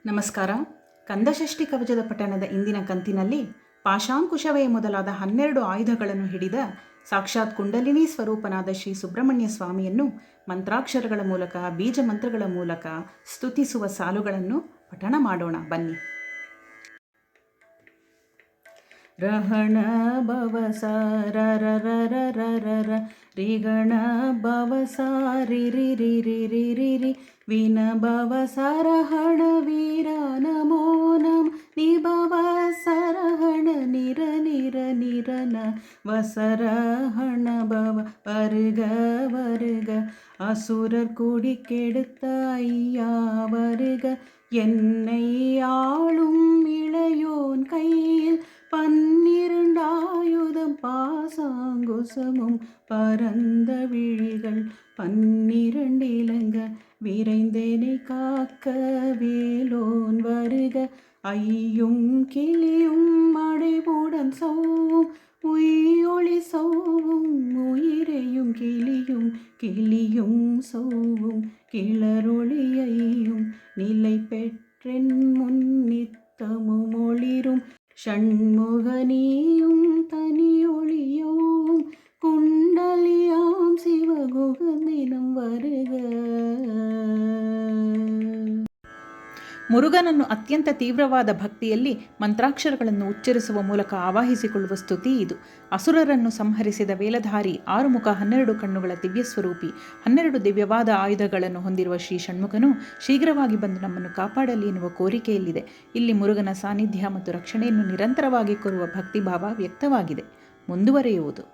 ನಮಸ್ಕಾರ. ಕಂದಷಷ್ಠಿ ಕವಚದ ಪಠಣದ ಇಂದಿನ ಕಂತಿನಲ್ಲಿ ಪಾಶಾಂಕುಶವೇ ಮೊದಲಾದ 12 ಆಯುಧಗಳನ್ನು ಹಿಡಿದ ಸಾಕ್ಷಾತ್ ಕುಂಡಲಿನಿ ಸ್ವರೂಪನಾದ ಶ್ರೀ ಸುಬ್ರಹ್ಮಣ್ಯ ಸ್ವಾಮಿಯನ್ನು ಮಂತ್ರಾಕ್ಷರಗಳ ಮೂಲಕ, ಬೀಜ ಮಂತ್ರಗಳ ಮೂಲಕ ಸ್ತುತಿಸುವ ಸಾಲುಗಳನ್ನು ಪಠಣ ಮಾಡೋಣ ಬನ್ನಿ. ರಹಣ ಭವಸ ರರ ರರ ರರ ರ ರಿಗಣ ಭವಸ ರಿ ರಿ ರಿ ರಿ ರಿ ರಿ ರಿ ವಿನ ಭವಸ ರಹಣ ವೀರ ನಮೋ ನಮ ನಿಭವ ಸರಹಣ ನಿರ ನಿರ ನಿರನ வசரஹண பவ வருக வருக அசுரர் குடி கெடுத்த ஐயா வருக என்னை ஆளும் இளையோன் கையில் 12 ஆயுதம் பாசாங்குசமும் பரந்த விழிகள் 12 இலங்க விரைந்தேனை காக்க வேலோன் வருக ஐயும் கிளியும் அடைபுடன் சௌவும் உயிரொளி சௌவும் உயிரையும் கிளியும் கிளியும் சௌவும் கிளரொளியையும் நிலை பெற்றென் முன்னித்தமும் ஒளிரும் ஷண்முகனியும் தனியொளியோவும் குண்டலியாம் சிவகுகந்தினம் வருக. ಮುರುಗನನ್ನು ಅತ್ಯಂತ ತೀವ್ರವಾದ ಭಕ್ತಿಯಲ್ಲಿ ಮಂತ್ರಾಕ್ಷರಗಳನ್ನು ಉಚ್ಚರಿಸುವ ಮೂಲಕ ಆವಾಹಿಸಿಕೊಳ್ಳುವ ಸ್ತುತಿ ಇದು. ಅಸುರರನ್ನು ಸಂಹರಿಸಿದ ವೇಲಧಾರಿ, 6 ಮುಖ 12 ಕಣ್ಣುಗಳ ದಿವ್ಯಸ್ವರೂಪಿ, 12 ದಿವ್ಯವಾದ ಆಯುಧಗಳನ್ನು ಹೊಂದಿರುವ ಶ್ರೀ ಷಣ್ಮುಖನು ಶೀಘ್ರವಾಗಿ ಬಂದು ನಮ್ಮನ್ನು ಕಾಪಾಡಲಿ ಎನ್ನುವ ಕೋರಿಕೆಯಲ್ಲಿದೆ. ಇಲ್ಲಿ ಮುರುಗನ ಸಾನ್ನಿಧ್ಯ ಮತ್ತು ರಕ್ಷಣೆಯನ್ನು ನಿರಂತರವಾಗಿ ಕೋರುವ ಭಕ್ತಿಭಾವ ವ್ಯಕ್ತವಾಗಿದೆ. ಮುಂದುವರೆಯುವುದು.